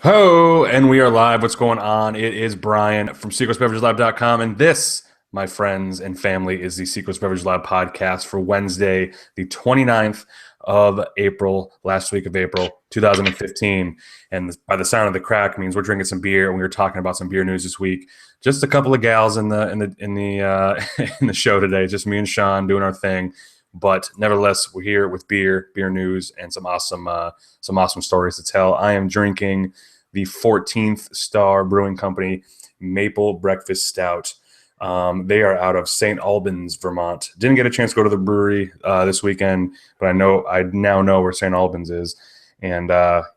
Ho, and we are live. What's going on? It is Brian from SecretsBeverageLab.com, and this, my friends and family, is the Secrets Beverage Lab podcast for Wednesday, the 29th of April, last week of April, 2015. And by the sound of the crack means we're drinking some beer, and we were talking about some beer news this week. Just a couple of gals in the in the show today. Just me and Sean doing our thing. But nevertheless, we're here with beer news, and some awesome stories to tell. I am drinking the 14th Star Brewing Company Maple Breakfast Stout. They are out of St. Albans, Vermont. Didn't get a chance to go to the brewery this weekend, but I now know where St. Albans is. And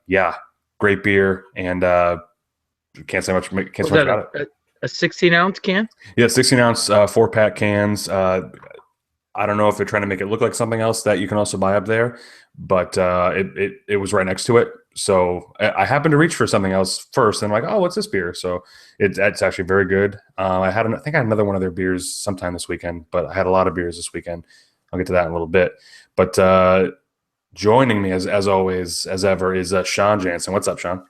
yeah, great beer. And can't say much. Can't say much about it. A 16-ounce can? Yeah, 16-ounce 4-pack cans. I don't know if they're trying to make it look like something else that you can also buy up there, but it was right next to it. So I happened to reach for something else first, and I'm like, oh, what's this beer? So it's actually very good. I think I had another one of their beers sometime this weekend, but I had a lot of beers this weekend. I'll get to that in a little bit. But joining me as always, as ever, is Sean Jansen. What's up, Sean?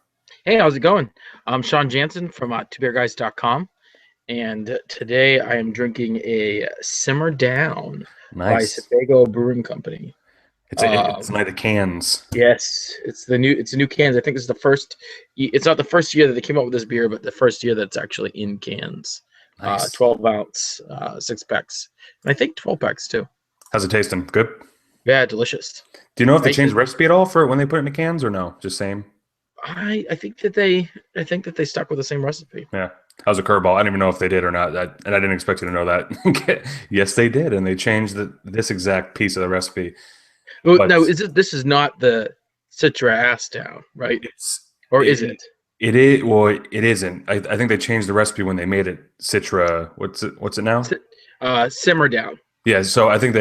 Hey, how's it going? I'm Sean Jansen from twobeerguys.com, and today I am drinking a Simmer Down by Nice. Sebago Brewing Company. It's like the cans. Yes, it's the new cans. I think it's the first. It's not the first year that they came out with this beer, but the first year that's actually in cans. Nice. 12-ounce, 6-packs, and I think 12-packs too. How's it tasting? Good? Yeah, delicious. Do you know if they changed the recipe at all for when they put it in the cans, or no? Just same? I think that they stuck with the same recipe. Yeah. How's a curveball? I don't even know if they did or not. And I didn't expect you to know that. Yes, they did, and they changed this exact piece of the recipe. Well, no, this is not the Citra Ass Down, right? Is it? It is. Well, it isn't. I think they changed the recipe when they made it Citra. What's it now? Simmer Down. Yeah. So I think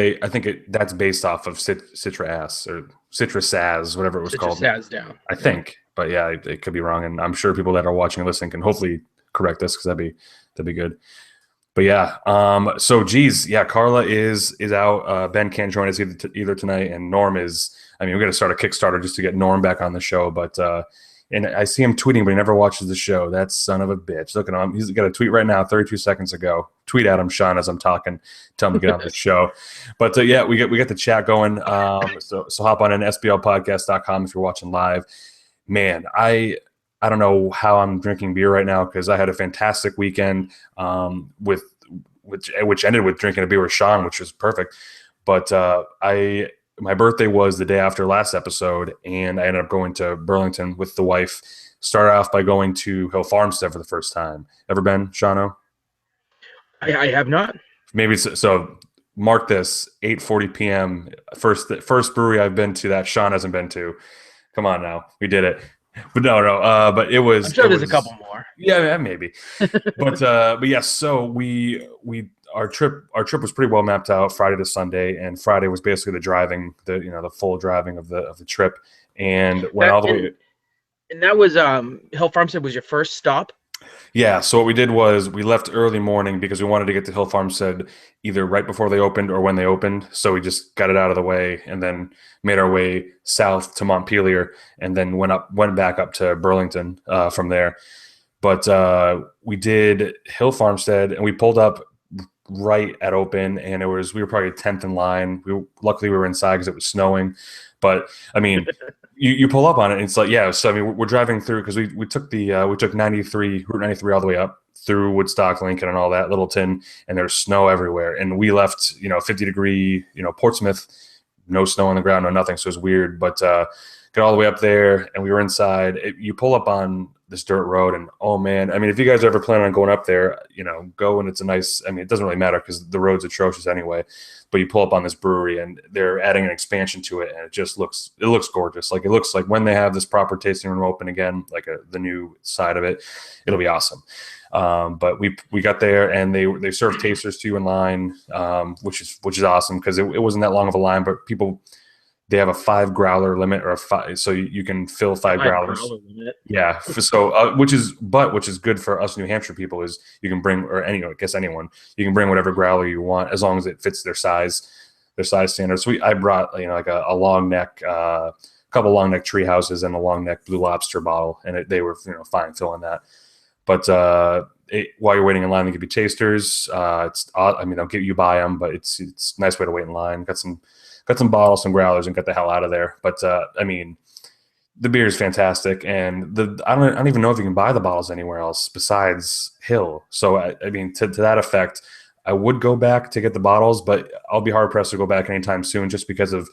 that's based off of Citra Ass or Citra Saz, whatever it was called. Citra Saz Down. I think, but yeah, it could be wrong, and I'm sure people that are watching and listening can hopefully correct this because that'd be good. But yeah, so geez, yeah, Carla is out. Ben can't join us either tonight, and Norm is. I mean, we're gonna start a Kickstarter just to get Norm back on the show. But and I see him tweeting, but he never watches the show. That son of a bitch! Look at him. He's got a tweet right now, 32 seconds ago. Tweet at him, Sean, as I'm talking. Tell him to get on the show. But yeah, we get the chat going. So hop on in sblpodcast.com if you're watching live. Man, I don't know how I'm drinking beer right now because I had a fantastic weekend which ended with drinking a beer with Sean, which was perfect. But my birthday was the day after last episode, and I ended up going to Burlington with the wife. Started off by going to Hill Farmstead for the first time. Ever been, Shano? I have not. Maybe so. Mark this: 8:40 p.m. First brewery I've been to that Sean hasn't been to. Come on now, we did it. But no. But it was. I'm sure there's a couple more. Yeah, maybe. but yeah. So our trip was pretty well mapped out Friday to Sunday, and Friday was basically the full driving of the trip, and went all the way. And that was Hill Farmstead was your first stop. Yeah, so what we did was we left early morning because we wanted to get to Hill Farmstead either right before they opened or when they opened. So we just got it out of the way and then made our way south to Montpelier and then went back up to Burlington from there. But we did Hill Farmstead and we pulled up right at open, and we were probably 10th in line. Luckily we were inside because it was snowing. But I mean, you pull up on it, and it's like, yeah. So I mean, we're driving through because we took Route 93 all the way up through Woodstock, Lincoln, and all that, Littleton, and there's snow everywhere. And we left, 50-degree, Portsmouth, no snow on the ground, no nothing. So it was weird, but got all the way up there, and we were inside. You pull up on this dirt road, and oh man, I mean, if you guys ever plan on going up there, go when it's a nice. I mean, it doesn't really matter because the road's atrocious anyway. But you pull up on this brewery, and they're adding an expansion to it, and it looks gorgeous. Like it looks like when they have this proper tasting room open again, like the new side of it, it'll be awesome. But we got there, and they serve tasters to you in line, which is awesome because it wasn't that long of a line, but people. They have a 5 growler limit, or so you can fill 5 growlers. Yeah, so which is good for us New Hampshire people is you can bring, or anyone, you can bring whatever growler you want as long as it fits their size standards. So I brought like a long neck couple long neck tree houses and a long neck Blue Lobster bottle, and they were fine filling that. But while you're waiting in line, they give you tasters. It's I mean, you buy them, but it's a nice way to wait in line. Got some bottles, some growlers, and get the hell out of there. But I mean, the beer is fantastic, and I don't even know if you can buy the bottles anywhere else besides Hill. So I mean, to that effect, I would go back to get the bottles, but I'll be hard pressed to go back anytime soon, just because of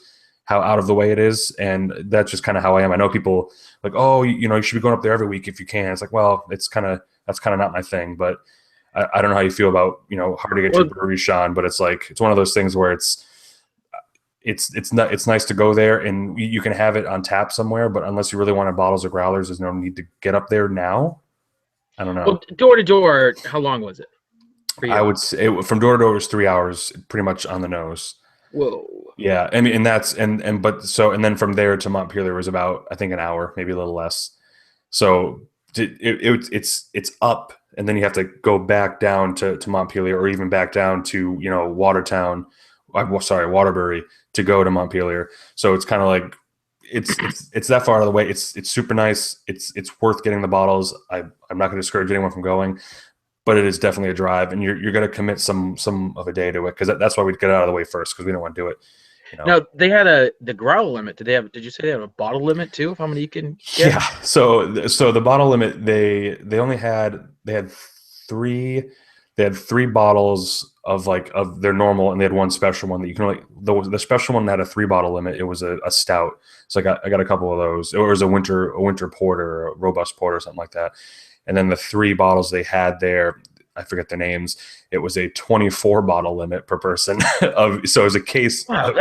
how out of the way it is, and that's just kind of how I am. I know people like, oh, you should be going up there every week if you can. It's like, well, that's kind of not my thing, but I don't know how you feel about hard to get to brewery, Sean, but it's like it's one of those things where it's nice to go there and you can have it on tap somewhere, but unless you really wanted bottles or growlers, there's no need to get up there now. I don't know. Well, door to door, how long was it for you? I would say from door to door was 3 hours, pretty much on the nose. Whoa. Yeah, I mean, and that's and then from there to Montpelier was about, I think, an hour, maybe a little less. So it's up, and then you have to go back down to Montpelier, or even back down to Watertown. Sorry, Waterbury, to go to Montpelier. So it's kind of like it's that far out of the way. It's super nice. It's worth getting the bottles. I'm not going to discourage anyone from going, but it is definitely a drive, and you're going to commit some of a day to it, because that's why we'd get it out of the way first, because we don't want to do it. Now they had the growler limit. Did you say they have a bottle limit too? Of how many you can get? Yeah. So the bottle limit, they had three. They had 3 bottles of their normal, and they had one special one that you can only the special one had a 3 bottle limit. It was a stout, so I got a couple of those. It was a winter porter, or a robust porter, or something like that. And then the 3 bottles they had there, I forget the names. It was a 24 bottle limit per person. So it was a case. Wow,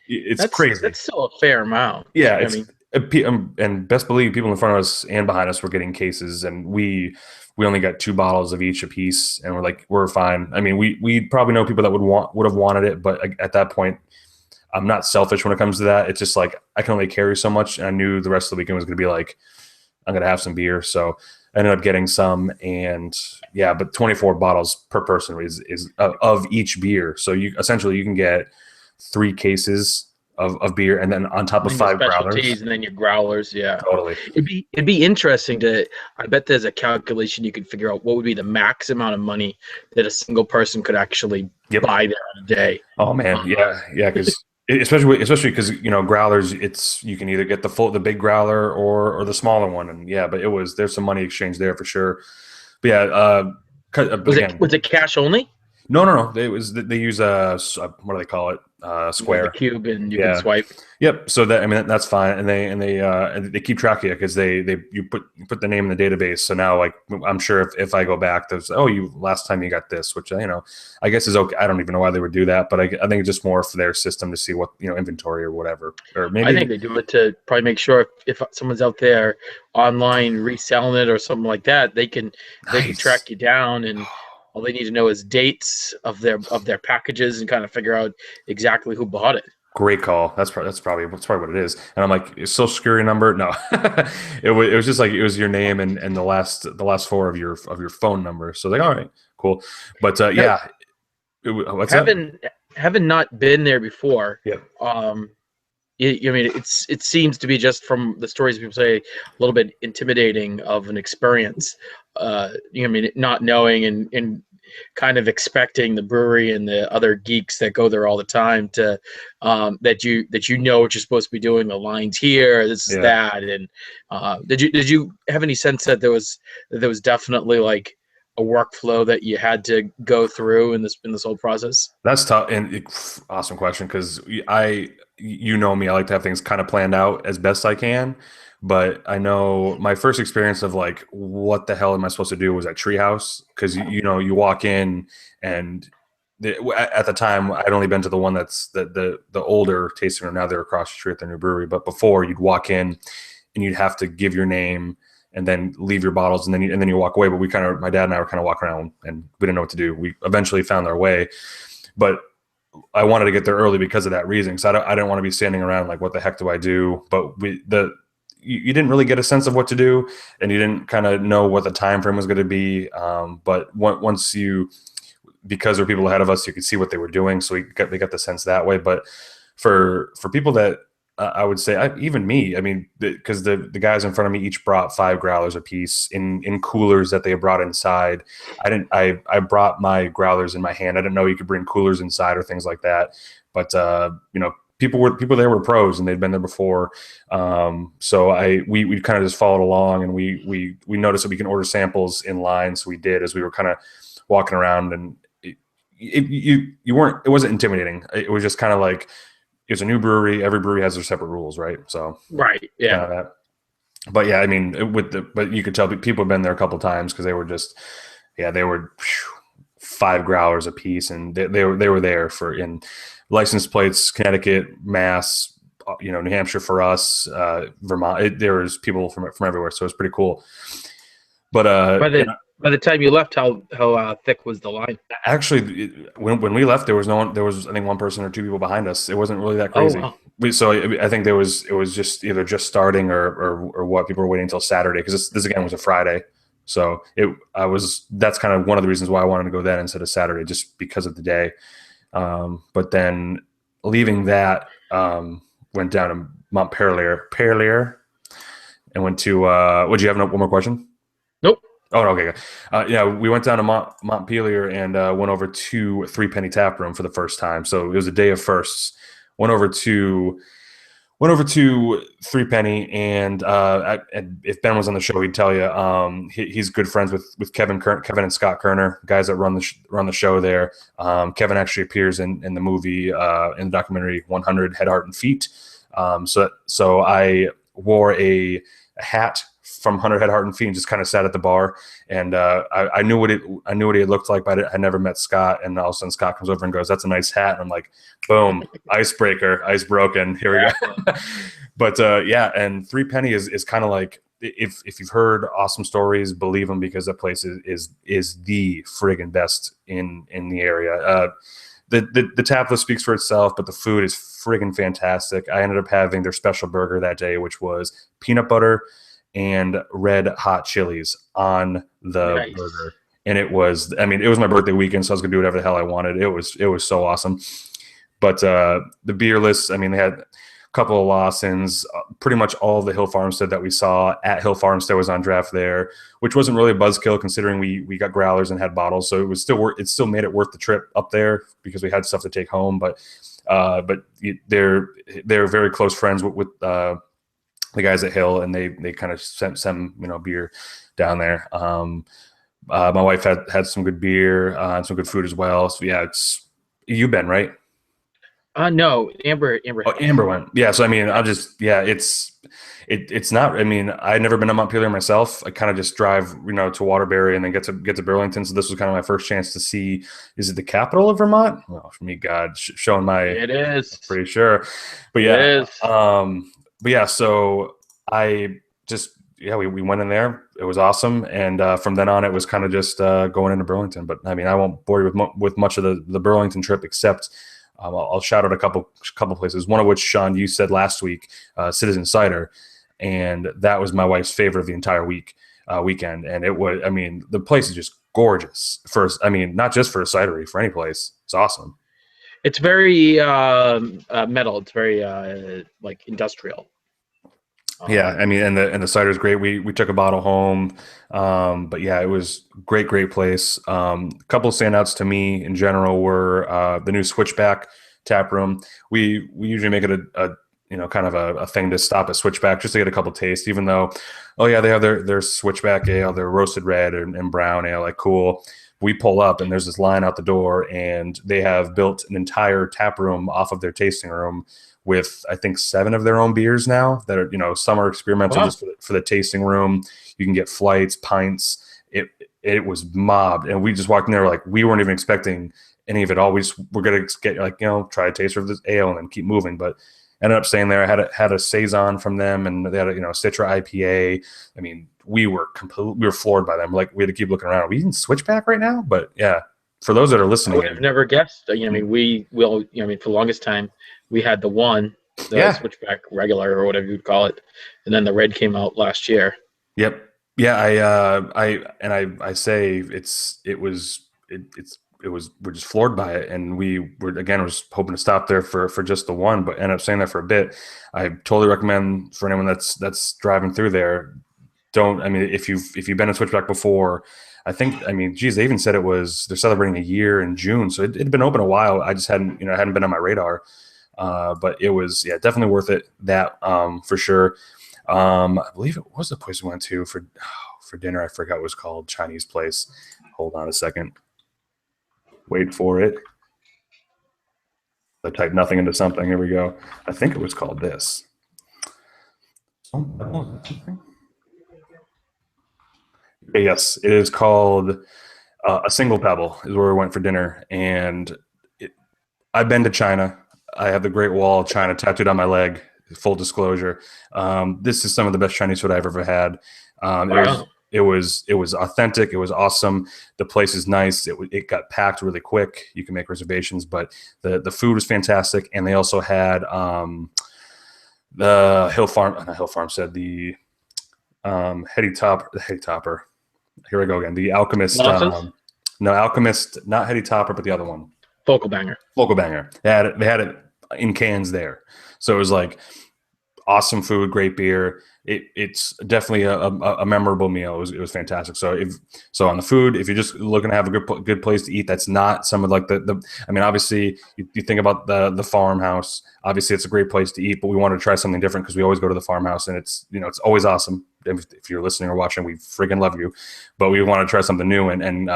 it's crazy. That's still a fair amount. Yeah, and best believe people in front of us and behind us were getting cases, and we only got 2 bottles of each apiece, and we're fine. I mean, we probably know people that would have wanted it, but at that point, I'm not selfish when it comes to that. It's just like I can only carry so much, and I knew the rest of the weekend was going to be like, I'm going to have some beer, so I ended up getting some, and yeah, but 24 bottles per person is of each beer, so you can get 3 cases of beer, and then on top of 5 growlers, and then your growlers. Yeah, totally. It'd be interesting to. I bet there's a calculation you could figure out what would be the max amount of money that a single person could actually buy there in a day. Oh man, yeah, because especially because growlers, you can either get the big growler or the smaller one, and yeah, but there's some money exchange there for sure. But yeah, was it cash only? No. They use what do they call it? Square. The cube, and you can swipe. Yep. So that's fine, and they keep track of you, because you put the name in the database. So now, like, I'm sure if I go back, there's last time you got this, which I guess is okay. I don't even know why they would do that, but I think it's just more for their system to see what inventory or whatever, or maybe I think they do it to probably make sure if someone's out there online reselling it or something like that, they can track you down, and all they need to know is dates of their packages, and kind of figure out exactly who bought it. Great call. That's probably what it is. And I'm like, social security number? No, it was just like, it was your name and the last 4 of your phone number. So like, all right, cool. But yeah, having not been there before. Yeah. It seems to be, just from the stories people say, a little bit intimidating of an experience. Not knowing and kind of expecting the brewery and the other geeks that go there all the time to that you know what you're supposed to be doing. The lines here, this is that, and did you have any sense that there was definitely like a workflow that you had to go through in this whole process? That's tough, and awesome question, because me, I like to have things kind of planned out as best I can. But I know my first experience of like, what the hell am I supposed to do, was at Treehouse, because you walk in, and at the time I'd only been to the one that's the older tasting room. Now they're across the street at their new brewery, but before, you'd walk in and you'd have to give your name and then leave your bottles, and then you walk away. But my dad and I were kind of walking around, and we didn't know what to do. We eventually found our way, but I wanted to get there early because of that reason. So I didn't want to be standing around like, what the heck do I do? But you didn't really get a sense of what to do, and you didn't kind of know what the time frame was going to be. But once because there were people ahead of us, you could see what they were doing, so we got the sense that way. But for people that I would say even me. I mean, because the guys in front of me each brought 5 growlers apiece in coolers that they brought inside. I didn't. I brought my growlers in my hand. I didn't know you could bring coolers inside or things like that. But people there were pros and they'd been there before. So we kind of just followed along, and we noticed that we can order samples in line. So we did as we were kind of walking around, and it wasn't intimidating. It was just kind of like it's a new brewery. Every brewery has their separate rules, right? So Right. kind Yeah. of that. But yeah, I mean, but you could tell people have been there a couple times because they were just, yeah, they were 5 growlers a piece, and they were there for in license plates, Connecticut, Mass, New Hampshire for us, Vermont. There was people from everywhere, so it was pretty cool. But By the time you left, how thick was the line? actually, when we left, there was no one. There was I think one person or two people behind us. It wasn't really that Oh crazy. wow. So I think it was just either just starting or what people were waiting until Saturday because this again was a Friday. So that's kind of one of the reasons why I wanted to go then instead of Saturday, just because of the day. But then leaving that, went down to Montpelier, and went to. Would you have one more question? Nope. Oh, okay. Yeah, we went down to Montpelier and went over to Three Penny Tap Room for the first time. So it was a day of firsts. Went over to Three Penny, and if Ben was on the show, he'd tell you he's good friends with Kevin and Scott Kerner, guys that run the show there. Kevin actually appears in the movie in the documentary 100 Head, Heart, and Feet. So I wore a hat from 100 Head, Heart, and Feet and just kind of sat at the bar, and I knew what he looked like, but I never met Scott. And all of a sudden, Scott comes over and goes, "That's a nice hat," and I'm like, "Boom, icebreaker, ice broken. Here we go." But yeah, and Three Penny is kind of like if you've heard awesome stories, believe them because that place is the friggin' best in the area. The tap list speaks for itself, but the food is friggin' fantastic. I ended up having their special burger that day, which was peanut butter and red hot chilies on the Nice. burger. And it was my birthday weekend, so I was gonna do whatever the hell I wanted. It was so awesome. But the beer lists, I mean, they had a couple of Lawsons, pretty much all of the Hill Farmstead that we saw at Hill Farmstead was on draft there, which wasn't really a buzzkill considering we got growlers and had bottles, so it still made it worth the trip up there because we had stuff to take home. But they're very close friends with the guys at Hill, and they kind of sent some beer down there. My wife had some good beer and some good food as well. So yeah, you've been right. No, Amber. Oh, Amber went. Yeah, so I mean, it's not. I mean, I'd never been to Montpelier myself. I kind of just drive, to Waterbury and then get to Burlington. So this was kind of my first chance to see. Is it the capital of Vermont? Well, for me, God, showing my. It is. Pretty sure, but yeah. It is. But yeah, so I just we went in there. It was awesome, and from then on, it was kind of just going into Burlington. But I mean, I won't bore you with much of the Burlington trip, except I'll shout out a couple places. One of which, Sean, you said last week, Citizen Cider, and that was my wife's favorite of the entire weekend. And it was, I mean, the place is just gorgeous. Not just for a cidery, for any place, it's awesome. It's very metal. It's very like industrial. Yeah, I mean, and the cider is great. We took a bottle home, but yeah, it was great place. A couple of standouts to me in general were the new Switchback tap room. We usually make it a kind of a thing to stop at Switchback just to get a couple tastes. Even though, oh yeah, they have their Switchback ale, their roasted red and brown ale, like cool. We pull up and there's this line out the door, and they have built an entire tap room off of their tasting room with I think 7 of their own beers now that are some are experimental. Wow. Just for the tasting room. You can get flights, pints. It was mobbed, and we just walked in there like we weren't even expecting any of it all. We're gonna get try a taster of this ale and then keep moving, but ended up staying there. I had a saison from them, and they had a Citra IPA. I mean, we were floored by them. Like we had to keep looking around. Are we in Switchback right now? But yeah, for those that are listening, I've never guessed. I mean, we will. I mean, for the longest time, we had the Switchback regular or whatever you'd call it, and then the red came out last year. Yep. Yeah. I say it's we're just floored by it, and we were again was hoping to stop there for just the one, but ended up staying there for a bit. I totally recommend for anyone that's driving through there. Don't I mean if you've been to Switchback before, I mean, geez, they even said they're celebrating a year in June, so it'd been open a while. I just hadn't been on my radar, but it was definitely worth it. That for sure. I believe it was the place we went to for dinner. I forgot what it was called. Chinese place. Hold on a second. Wait for it. I typed nothing into something. Here we go. I think it was called this. Yes, it is called A Single Pebble is where we went for dinner. And I've been to China. I have the Great Wall of China tattooed on my leg. Full disclosure. This is some of the best Chinese food I've ever had. Wow. It was authentic. It was awesome. The place is nice. It got packed really quick. You can make reservations, but the food was fantastic. And they also had the Hetty Topper. Here we go again. The Alchemist. No, Alchemist, not Hetty Topper, but the other one. Focal Banger. They had it in cans there. So it was like awesome food, great beer. It's definitely a memorable meal. It was fantastic. So on the food, if you're just looking to have a good place to eat, that's not some of like I mean, obviously you think about the farmhouse. Obviously, it's a great place to eat, but we wanted to try something different because we always go to the farmhouse, and it's it's always awesome. If you're listening or watching, we friggin' love you, but we want to try something new, and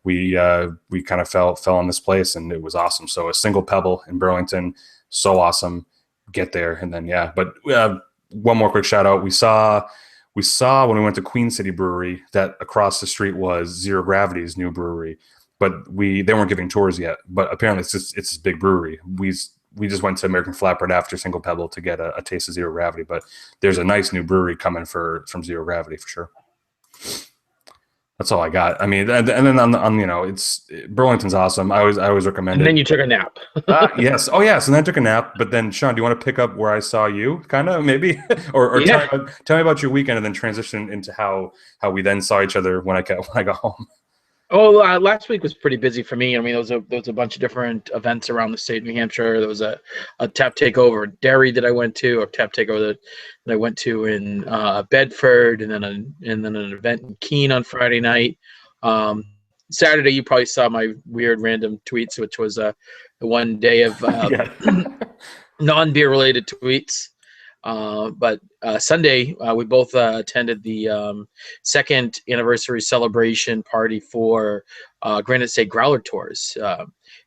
we kind of fell on this place, and it was awesome. So A Single Pebble in Burlington, so awesome. Get there, and then but one more quick shout out. We saw when we went to Queen City Brewery that across the street was Zero Gravity's new brewery, but they weren't giving tours yet. But apparently it's this big brewery. We just went to American Flatbread after Single Pebble to get a taste of Zero Gravity. But there's a nice new brewery coming from Zero Gravity for sure. That's all I got. I mean, and then on it's Burlington's awesome. I always recommend it. And then you took a nap. Yes. Oh, yes. And then I took a nap. But then, Sean, do you want to pick up where I saw you, kind of maybe, or Yeah. tell me about your weekend, and then transition into how we then saw each other when I got home. Oh, last week was pretty busy for me. I mean, there was a bunch of different events around the state of New Hampshire. There was a tap takeover in Derry that I went to, or tap takeover that I went to in Bedford, and then an event in Keene on Friday night. Saturday, you probably saw my weird random tweets, which was the one day of non-beer related tweets. But Sunday, we both attended the second anniversary celebration party for Granite State Growler Tours.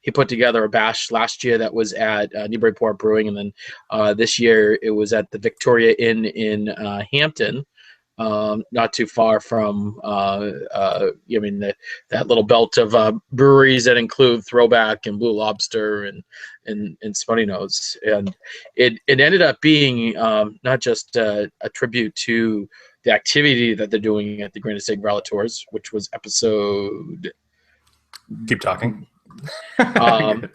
He put together a bash last year that was at Newburyport Brewing, and then this year it was at the Victoria Inn in Hampton, not too far from that little belt of breweries that include Throwback and Blue Lobster and Spunny Nose. And it ended up being not just a tribute to the activity that they're doing at the Granite State Growler Tours, which was episode. Keep talking.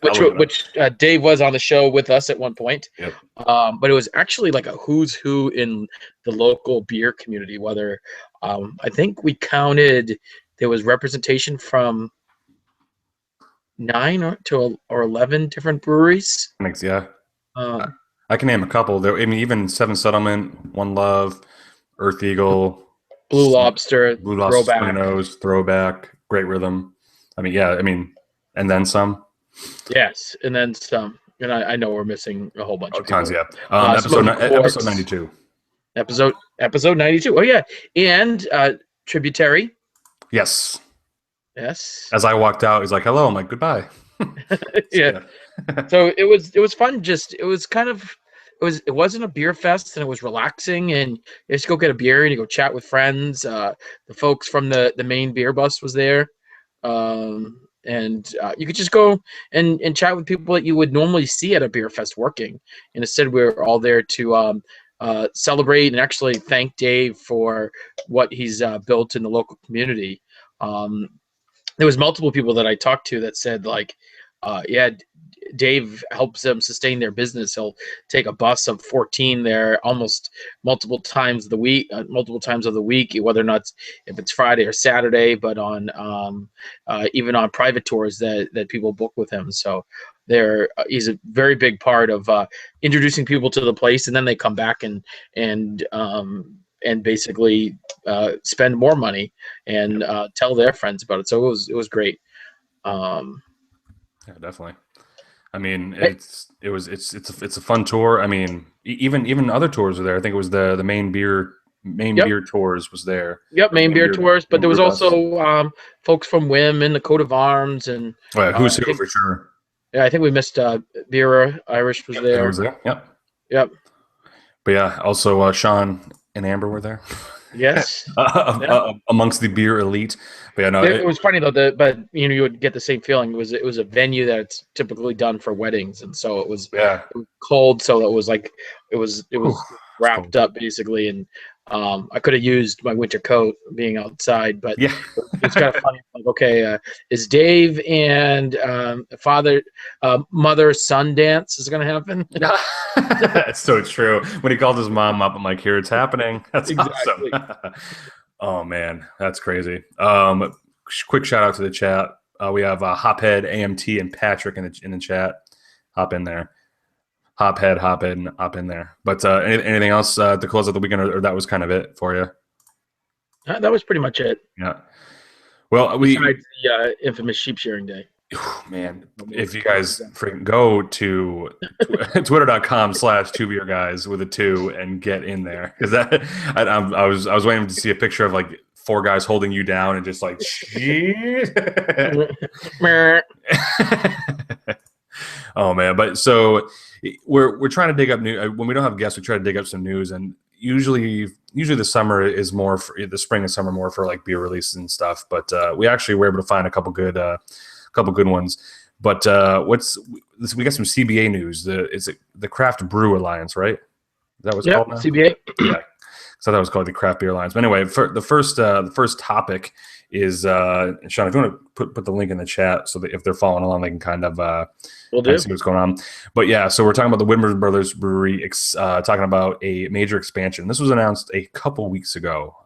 Which Dave was on the show with us at one point. Yep. But it was actually like a who's who in the local beer community. Whether I think we counted, there was representation from 9 or 11 different breweries. Yeah. I can name a couple. There, I mean, even Seven Settlement, One Love, Earth Eagle, Blue Lobster, Throwback, Great Rhythm. I mean, yeah. I mean. And then some. Yes, and then some. And I know we're missing a whole bunch of tons, people. yeah. Episode 92. Episode 92. Oh, yeah. And Tributary. Yes. Yes. As I walked out, he's like, hello. I'm like, goodbye. Yeah. So it was fun. Just, it was kind of, it wasn't a beer fest, and it was relaxing, and you just go get a beer and you go chat with friends. The folks from the main beer bus was there. And you could just go and chat with people that you would normally see at a beer fest working. And instead, we were all there to celebrate and actually thank Dave for what he's built in the local community. There was multiple people that I talked to that said, like, Dave helps them sustain their business. He'll take a bus of 14 there almost multiple times of the week, whether or not if it's Friday or Saturday, but on even on private tours that people book with him. So he's a very big part of introducing people to the place, and then they come back and basically spend more money and tell their friends about it. So it was great. Yeah, definitely. I mean, it's a fun tour. I mean, even other tours were there. I think it was the main beer tours was there. Yep, main beer tours, but there was bus. also folks from WIM and the Coat of Arms and Who's Who for sure. Yeah, I think we missed Beer Irish was there. Was there. Yep. But yeah, also Sean and Amber were there. Yes. Amongst the beer elite. But yeah, no, it was funny though. But you would get the same feeling. It was a venue that's typically done for weddings, and so it was cold. So it was wrapped up basically, and I could have used my winter coat being outside, but yeah, it's kind of funny. Like, okay, is Dave and mother son dance is going to happen? That's so true. When he called his mom up, I'm like, here it's happening. That's exactly. Awesome. Oh man, that's crazy. Quick shout out to the chat. We have Hophead, AMT, and Patrick in the chat. Hop in there. Hop in there. But anything else to close out the weekend, or that was kind of it for you? That was pretty much it. Yeah. Well, besides the infamous sheep shearing day. Man, if you guys freaking go to twitter.com/2beerguys with a 2 and get in there, because I was waiting to see a picture of like 4 guys holding you down and just like oh man. But so we're trying to dig up new when we don't have guests. We try to dig up some news, and usually the summer is more for the spring and summer more for like beer releases and stuff. But we actually were able to find a couple good ones. But we got some CBA news. It's the Craft Brew Alliance, right? Is that what's called now? CBA. Yeah. So that was called the Craft Beer Alliance. But anyway, for the first topic is Sean, if you want to put the link in the chat so that if they're following along, they can kind of see what's going on. But yeah, so we're talking about the Widmer Brothers Brewery, talking about a major expansion. This was announced a couple weeks ago.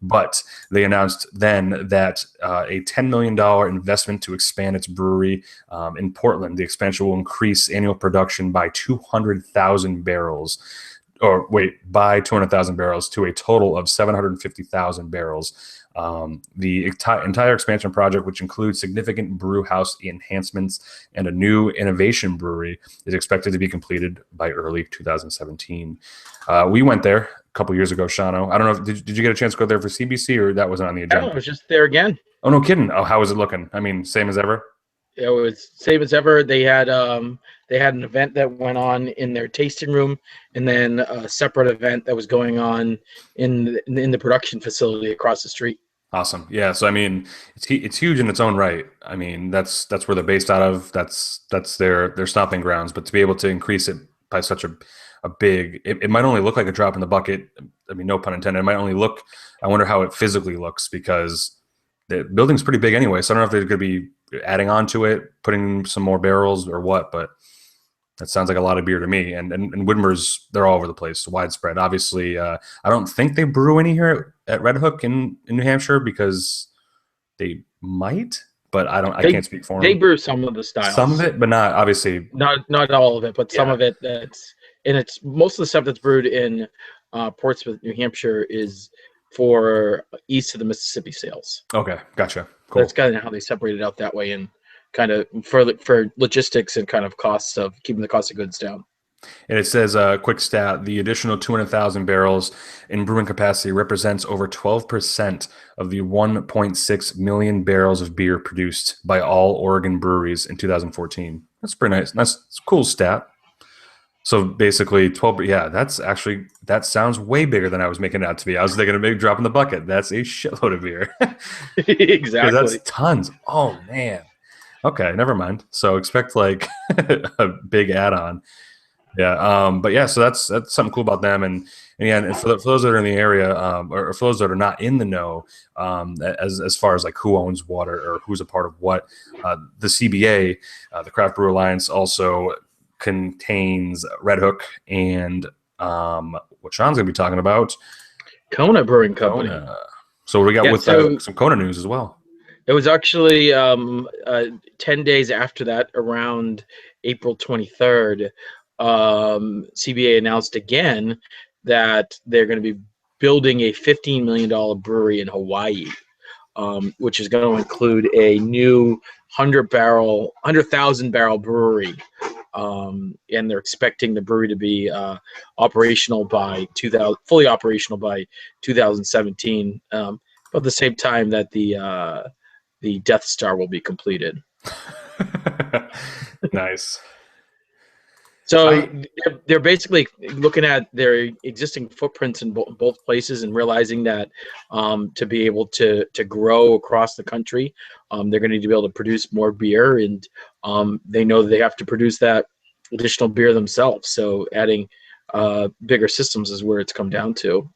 But they announced then that a $10 million investment to expand its brewery in Portland. The expansion will increase annual production by 200,000 barrels. By 200,000 barrels to a total of 750,000 barrels. The entire expansion project, which includes significant brew house enhancements and a new innovation brewery, is expected to be completed by early 2017. We went there a couple years ago, Shano. I don't know. Did you get a chance to go there for CBC, or that wasn't on the agenda? No, I was just there again. Oh, no kidding. Oh, how was it looking? I mean, same as ever? It was same as ever. They had an event that went on in their tasting room, and then a separate event that was going on in the production facility across the street. Awesome. Yeah. So I mean, it's huge in its own right. I mean, that's where they're based out of. That's their stomping grounds. But to be able to increase it by such a big, it might only look like a drop in the bucket. I mean, no pun intended. It might only look. I wonder how it physically looks, because the building's pretty big anyway. So I don't know if they're going to be adding on to it, putting some more barrels or what, but that sounds like a lot of beer to me. And Widmer's, they're all over the place, widespread. Obviously, I don't think they brew any here at Red Hook in New Hampshire, because they might, but I can't speak for them. They brew some of the styles. Some of it, but not obviously. Not all of it, but some of it. It's most of the stuff that's brewed in Portsmouth, New Hampshire, is for east of the Mississippi sales. Okay, gotcha. Cool. That's kind of how they separate it out that way, and kind of for logistics and kind of costs of keeping the cost of goods down. And it says, quick stat, the additional 200,000 barrels in brewing capacity represents over 12% of the 1.6 million barrels of beer produced by all Oregon breweries in 2014. That's pretty nice. That's a cool stat. So basically 12, yeah, that sounds way bigger than I was making it out to be. I was thinking a big drop in the bucket. That's a shitload of beer. Exactly. That's tons. Oh, man. Okay, never mind. So expect like a big add-on. Yeah, but yeah, so that's something cool about them, and yeah, and for those that are in the area, or for those that are not in the know, as far as like who owns what or who's a part of what, the CBA, the Craft Brewer Alliance, also contains Red Hook and what Sean's gonna be talking about, Kona Brewing Company. Kona. So what do we got Yeah, with so some Kona news as well. it was actually 10 days after that, around April 23rd, CBA announced again that they're going to be building a $15 million brewery in Hawaii, which is going to include a new 100,000 barrel brewery. And they're expecting the brewery to be operational by 2000, fully operational by 2017, about the same time that the Death Star will be completed. Nice. So they're basically looking at their existing footprints in both places and realizing that to be able to grow across the country, they're going to need to be able to produce more beer, and they know that they have to produce that additional beer themselves. So adding bigger systems is where it's come down to.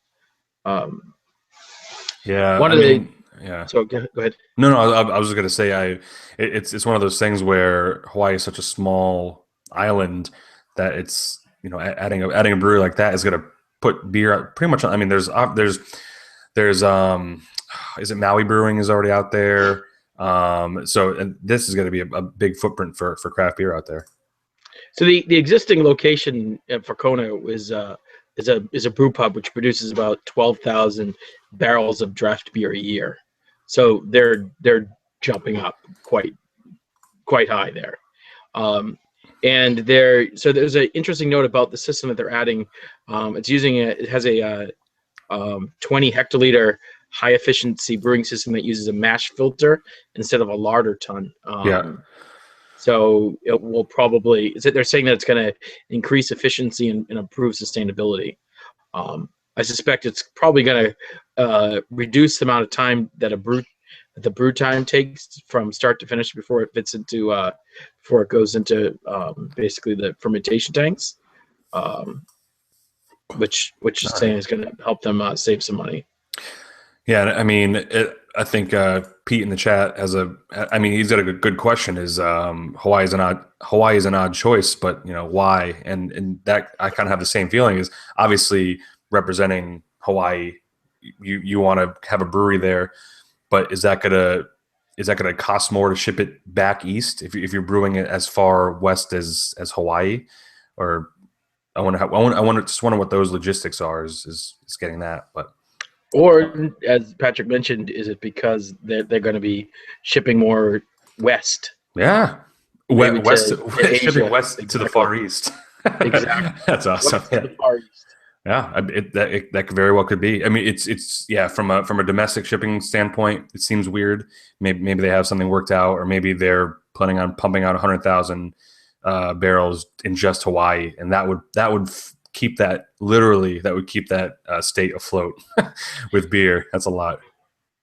Yeah, One I of the mean, yeah. So go ahead. No, I was just gonna say, it's one of those things where Hawaii is such a small island that it's, adding a brewery like that is gonna put beer out pretty much. I mean, there's is it Maui Brewing is already out there. So and this is gonna be a big footprint for craft beer out there. So the existing location for Kona is a brew pub which produces about 12,000 barrels of draft beer a year. So they're jumping up quite high there. And there's an interesting note about the system that they're adding. It has a 20 hectoliter high efficiency brewing system that uses a mash filter instead of a larder tun. Yeah. So it will probably, they're saying that it's going to increase efficiency and improve sustainability. I suspect it's probably going to reduce the amount of time that the brew time takes from start to finish before it before it goes into basically the fermentation tanks, which is saying is going to help them save some money. Yeah, I mean, I think Pete in the chat I mean, he's got a good question. Is Hawaii is an odd choice, but why? And that I kind of have the same feeling. Is obviously representing Hawaii, you want to have a brewery there, but is that gonna cost more to ship it back east if you're brewing it as far west as Hawaii? Or I just wonder what those logistics are. Is getting that, but. Or, as Patrick mentioned, is it because they're going to be shipping more west? Yeah, west shipping west exactly. to the Far East. Exactly. That's awesome. West to the Far East. Yeah, that very well could be. I mean, it's yeah, from a domestic shipping standpoint, it seems weird. Maybe they have something worked out, or maybe they're planning on pumping out 100,000 barrels in just Hawaii, and that would keep that state afloat with beer. That's a lot.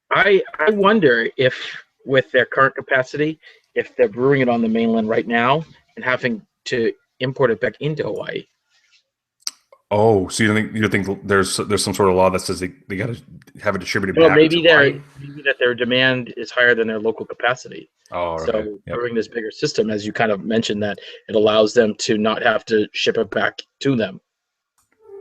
I wonder if, with their current capacity, if they're brewing it on the mainland right now and having to import it back into Hawaii. Oh, so you think there's some sort of law that says they got to have it distributed Well, back? maybe that their demand is higher than their local capacity. Oh, right. So brewing this bigger system, as you kind of mentioned, that it allows them to not have to ship it back to them.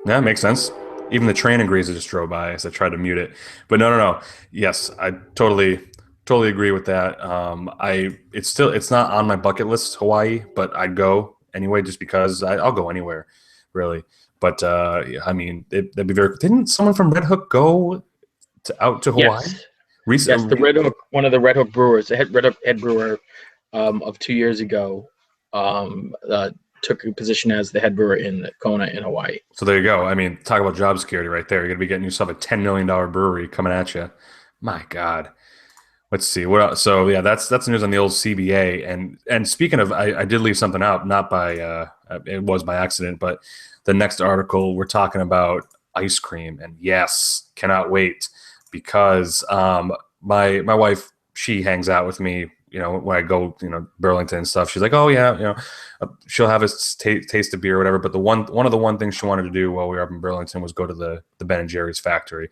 Yeah, makes sense. Even the train agrees. I just drove by as I tried to mute it, but no. Yes, I totally agree with that. It's not on my bucket list, Hawaii, but I'd go anyway just because I'll go anywhere, really. But yeah, I mean, that'd be very. Didn't someone from Red Hook go out to Hawaii? Yes. Yes, the Red Hook, one of the Red Hook brewers, the head brewer of 2 years ago, took a position as the head brewer in Kona in Hawaii. So there you go. I mean, talk about job security right there. You're gonna be getting yourself a $10 million brewery coming at you. My God. Let's see what else. So yeah, that's the news on the old CBA. And speaking of, I did leave something out, not by it was by accident, but the next article we're talking about ice cream, and yes, cannot wait because my wife, she hangs out with me when I go, Burlington and stuff, she's like, oh yeah, she'll have us taste the beer or whatever. But one of the things she wanted to do while we were up in Burlington was go to the Ben and Jerry's factory,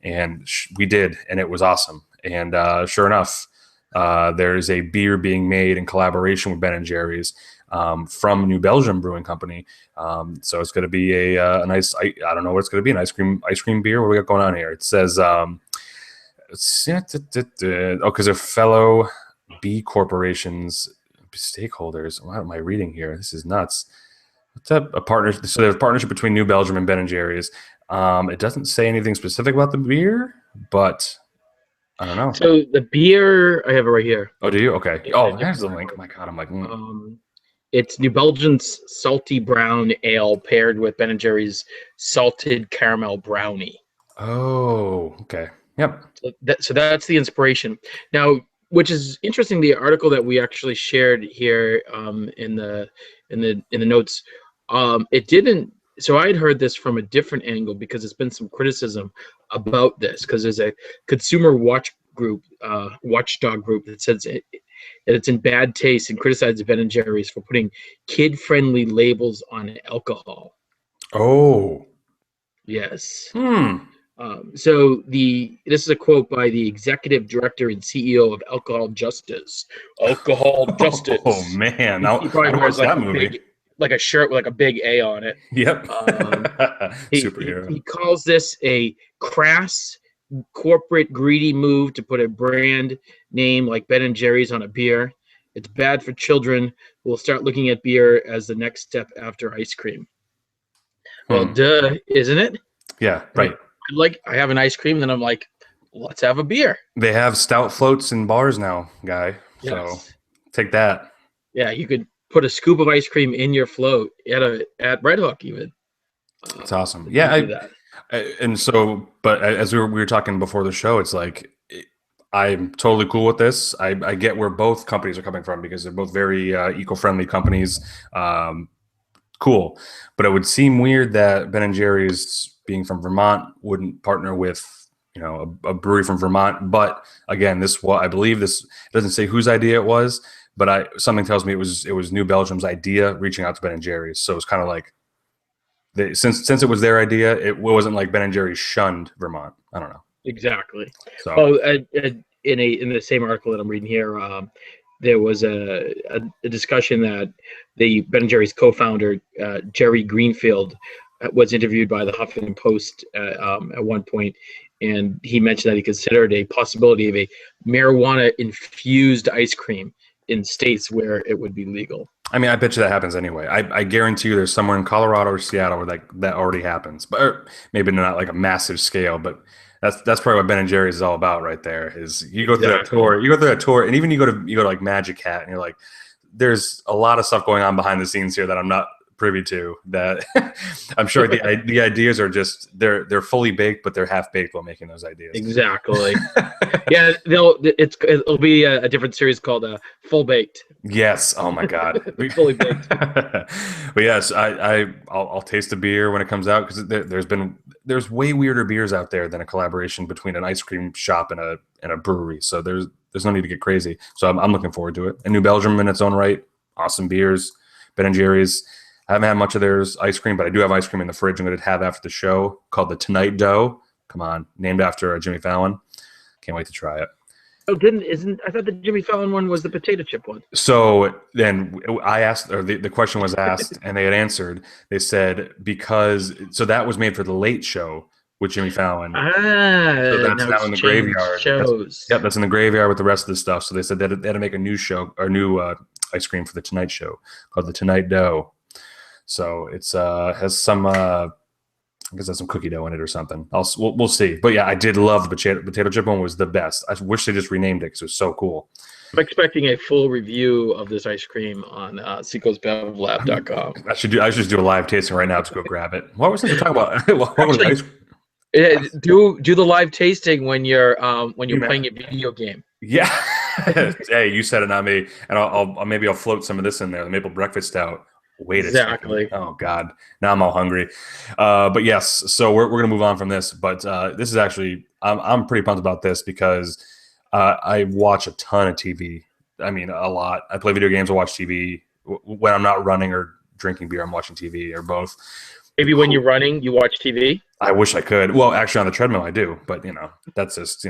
and we did, and it was awesome. And sure enough, there is a beer being made in collaboration with Ben and Jerry's from New Belgium Brewing Company. So it's going to be a nice. I don't know what it's going to be. An ice cream beer. What do we got going on here? It says. Because they're fellow B corporations stakeholders. What am I reading here? This is nuts. What's a partnership? So there's a partnership between New Belgium and Ben and Jerry's. It doesn't say anything specific about the beer, but I don't know. So the beer, I have it right here. Oh, do you? Okay. Oh, there's the link. Oh my God, I'm like. It's New Belgium's salty brown ale paired with Ben and Jerry's salted caramel brownie. Oh, okay. Yep. So that's the inspiration. Now, which is interesting, the article that we actually shared here in the notes, it didn't. So I had heard this from a different angle because there's been some criticism about this because there's a consumer watchdog group that says that it's in bad taste and criticizes Ben and Jerry's for putting kid-friendly labels on alcohol. Oh. Yes. So this is a quote by the executive director and CEO of Alcohol Justice. Alcohol Justice. Oh man, he probably wears like that movie. Like a shirt with like a big A on it. Yep. Superhero. He calls this a crass, corporate, greedy move to put a brand name like Ben and Jerry's on a beer. It's bad for children who will start looking at beer as the next step after ice cream. Well, duh, isn't it? Yeah, right. I have an ice cream, and then I'm like, let's have a beer. They have stout floats in bars now, guy. Yes. So take that. Yeah, you could put a scoop of ice cream in your float at Red Hook even. It's awesome. Yeah, but as we were talking before the show, it's like I'm totally cool with this. I get where both companies are coming from because they're both very eco-friendly companies. Cool, but it would seem weird that Ben and Jerry's, being from Vermont, wouldn't partner with a brewery from Vermont. But again, I believe this doesn't say whose idea it was, but something tells me it was New Belgium's idea reaching out to Ben and Jerry's. So it's kind of like since it was their idea, it wasn't like Ben and Jerry's shunned Vermont. I don't know exactly. So in the same article that I'm reading here, there was a discussion that the Ben and Jerry's co-founder Jerry Greenfield was interviewed by the Huffington Post at one point, and he mentioned that he considered a possibility of a marijuana-infused ice cream in states where it would be legal. I mean, I bet you that happens anyway. I guarantee you there's somewhere in Colorado or Seattle where that already happens, but maybe not like a massive scale, but that's probably what Ben and Jerry's is all about right there. Is you go through that tour, and even you go to like Magic Hat, and you're like, there's a lot of stuff going on behind the scenes here that I'm not privy to, that I'm sure the ideas are just they're fully baked, but they're half baked while making those ideas. Exactly. Yeah, it'll be a different series called Full Baked. Yes. Oh my God. Fully baked. But yes, I'll taste the beer when it comes out because there's way weirder beers out there than a collaboration between an ice cream shop and a brewery. So there's no need to get crazy. So I'm looking forward to it. And New Belgium in its own right, awesome beers. Ben and Jerry's. I haven't had much of theirs ice cream, but I do have ice cream in the fridge I'm going to have after the show called the Tonight Dough. Come on, named after Jimmy Fallon. Can't wait to try it. Oh, I thought the Jimmy Fallon one was the potato chip one. So then I asked, or the question was asked, and they had answered. They said so that was made for the Late Show with Jimmy Fallon. So that's now in the graveyard. That's in the graveyard with the rest of the stuff. So they said they had to make a new show or new ice cream for the Tonight Show called the Tonight Dough. So it's has some I guess that's some cookie dough in it or something. We'll see. But yeah, I did love the potato chip one. Was the best. I wish they just renamed it because it was so cool. I'm expecting a full review of this ice cream on sequelsbevlab.com. I should do a live tasting right now to go grab it. What was I talking about? What was ice cream? Do the live tasting when you're playing a video game. Yeah. Hey, you said it, not me. And I'll float some of this in there. The maple breakfast stout. Wait exactly. a second. Oh God. Now I'm all hungry. But yes, so we're gonna move on from this. But this is actually I'm pretty pumped about this because I watch a ton of TV I mean, a lot. I play video games. I watch TV. When I'm not running or drinking beer, I'm watching TV or both. Maybe when you're running, you watch TV. I wish I could. Well, actually, on the treadmill, I do. But that's just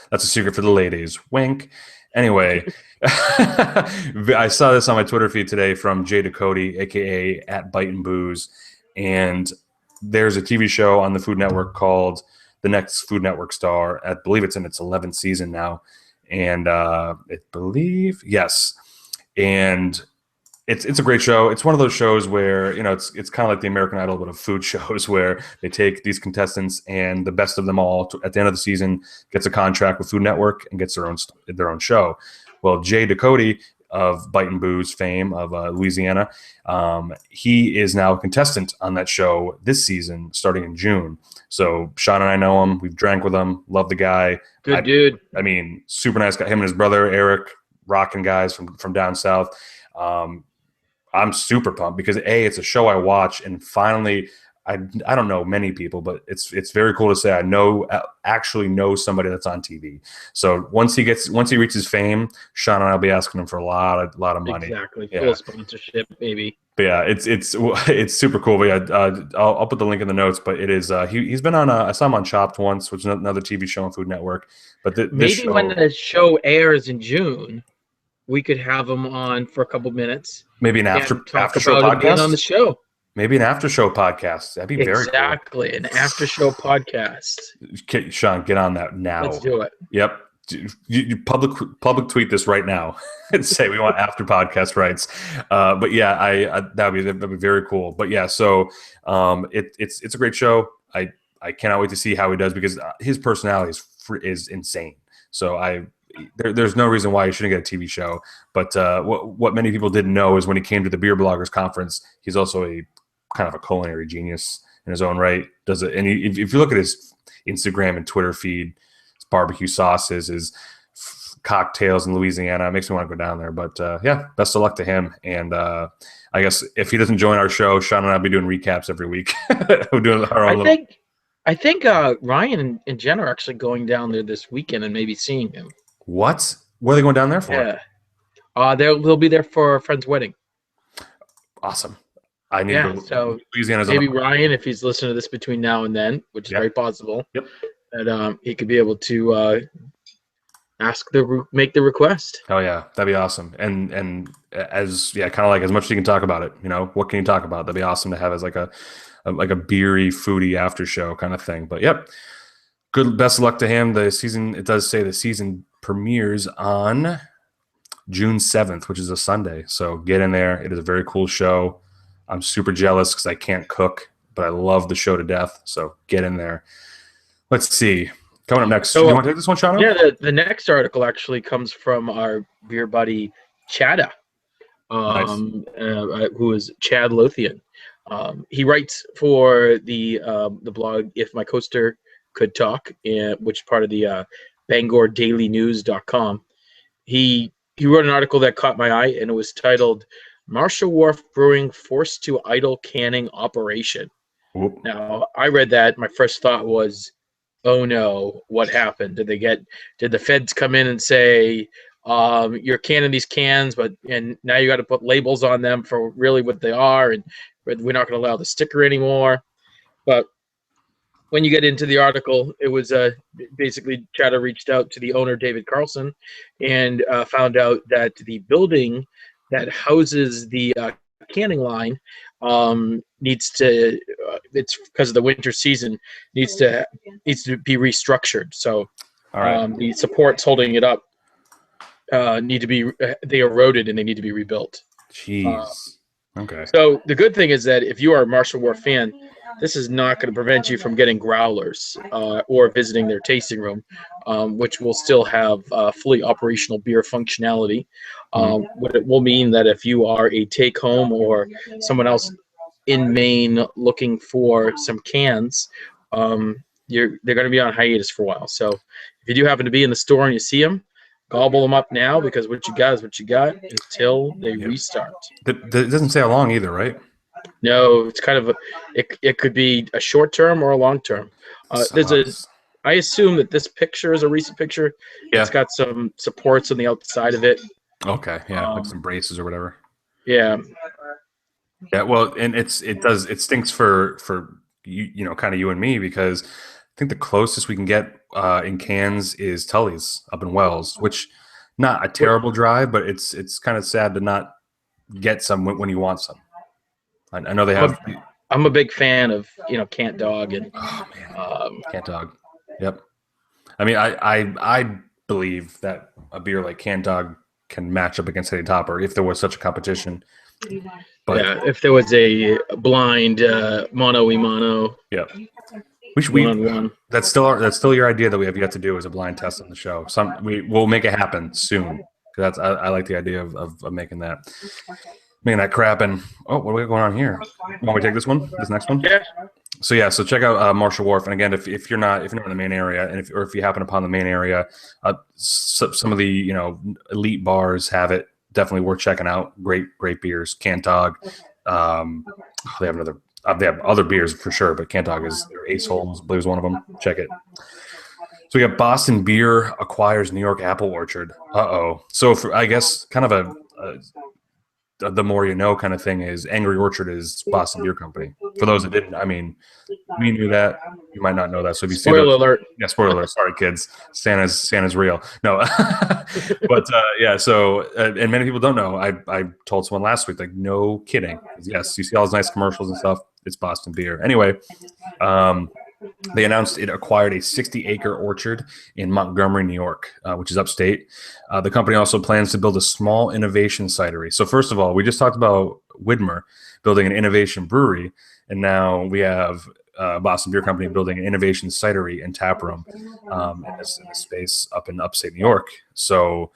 that's a secret for the ladies. Wink. Anyway, I saw this on my Twitter feed today from Jay Ducote, aka at Bite and Booze, and there's a TV show on the Food Network called The Next Food Network Star. I believe it's in its 11th season now, and and it's a great show. It's one of those shows where it's kind of like the American Idol, but of food shows, where they take these contestants and the best of them all at the end of the season gets a contract with Food Network and gets their own show. Well, Jay Ducote of Bite and Booze fame of Louisiana, he is now a contestant on that show this season, starting in June. So Sean and I know him. We've drank with him. Love the guy. Good dude. I mean, super nice guy. Him and his brother Eric, rocking guys from down south. I'm super pumped because it's a show I watch, and finally, I don't know many people, but it's very cool to say I actually know somebody that's on TV. So once he reaches fame, Sean and I'll be asking him for a lot of money. Exactly, full sponsorship, maybe. But yeah, it's super cool. But yeah, I'll put the link in the notes. But it is he's been on I saw him on Chopped once, which is another TV show on Food Network. But maybe when the show airs in June, we could have him on for a couple minutes. Maybe an after show podcast on the show. Maybe an after show podcast. That'd be very cool. Exactly, an after show podcast. Sean, get on that now. Let's do it. Yep. You public tweet this right now and say we want after podcast rights. But yeah, that'd be very cool. But yeah, so it's a great show. I cannot wait to see how he does because his personality is insane. So there's no reason why he shouldn't get a TV show. But what many people didn't know is when he came to the Beer Bloggers Conference, he's also a kind of a culinary genius in his own right. Does it? And if you look at his Instagram and Twitter feed, his barbecue sauces, his cocktails in Louisiana, it makes me want to go down there. But yeah, best of luck to him. And I guess if he doesn't join our show, Sean and I'll be doing recaps every week. We're doing our own I think Ryan and Jen are actually going down there this weekend and maybe seeing him. What? What are they going down there for? Yeah. They'll be there for a friend's wedding. Awesome. I need to so Louisiana's maybe Ryan, if he's listening to this between now and then, which is very possible. Yep. That he could be able to make the request. Oh yeah, that'd be awesome. And kind of like as much as you can talk about it. What can you talk about? That'd be awesome to have as like a beery, foodie after show kind of thing. But yep. Good, best of luck to him. It does say the season premieres on June 7th, which is a Sunday. So get in there. It is a very cool show. I'm super jealous because I can't cook, but I love the show to death. So get in there. Let's see. Coming up next. So, you want to take this one, Sean? Yeah, the next article actually comes from our beer buddy, Chada, who is Chad Lothian. He writes for the blog If My Coaster Could Talk, which is part of the BangorDailyNews.com. He wrote an article that caught my eye, and it was titled "Marshall Wharf Brewing Forced to Idle Canning Operation." Oop. Now, I read that. My first thought was, oh no, what happened? Did the feds come in and say, you're canning these cans, and now you got to put labels on them for really what they are, and we're not going to allow the sticker anymore? But when you get into the article, it was basically Chada reached out to the owner, David Carlson, and found out that the building that houses the canning line needs to, it's because of the winter season, needs to be restructured. So the supports holding it up need to be, they eroded and they need to be rebuilt. Jeez. Okay. So the good thing is that if you are a Marshall Wharf fan, this is not going to prevent you from getting growlers or visiting their tasting room, which will still have fully operational beer functionality. What it will mean that if you are a take-home or someone else in Maine looking for some cans, they're going to be on hiatus for a while. So if you do happen to be in the store and you see them, gobble them up now, because what you got is what you got until they restart. It doesn't say how long either, right? No, it's kind of it could be a short term or a long term. I assume that this picture is a recent picture. Yeah. It's got some supports on the outside of it. Okay, yeah, like some Um, braces or whatever. yeah, Yeah, well, and it stinks for you know, kind of you and me, because I think the closest we can get in cans is Tully's up in Wells, which not a what terrible drive, but it's kind of sad to not get some when you want some. I know they I'm a have. I'm a big fan of Cant Dog and Oh man, um, Cat Dog. Yep. I mean, I believe that a beer like Can Dog can match up against any topper if there was such a competition. But yeah. If there was a blind mono e mono yeah, we should, one we on one, that's still your idea that we have yet to do, is a blind test on the show. We'll make it happen soon. 'Cause I like the idea of making that crap. And oh, what are we going on here? Want we take this one? This next one? yeah. So yeah, so check out Marshall Wharf. And again, if you're not in the main area, and if you happen upon the main area, some of the elite bars have it. Definitely worth checking out. Great beers. Cant Dog. They have another. They have other beers for sure, but Cant Dog is Ace Holmes. I believe is one of them. Check it. So we got Boston Beer acquires New York Apple Orchard. So I guess kind of a the more you know kind of thing is Angry Orchard is Boston Beer Company. For those that didn't, I mean, we knew that. You might not know that. So if you see Spoiler those, alert. yeah, spoiler alert. Sorry, kids. Santa's real. No, but yeah. So and many people don't know. I told someone last week, like, no kidding. Yes, you see all those nice commercials and stuff. It's Boston Beer. Anyway, um, they announced it acquired a 60-acre orchard in Montgomery, New York, which is upstate. The company also plans to build a small innovation cidery. So first of all, we just talked about Widmer building an innovation brewery, and now we have Boston Beer Company building an innovation cidery and tap room in this space up in upstate New York. So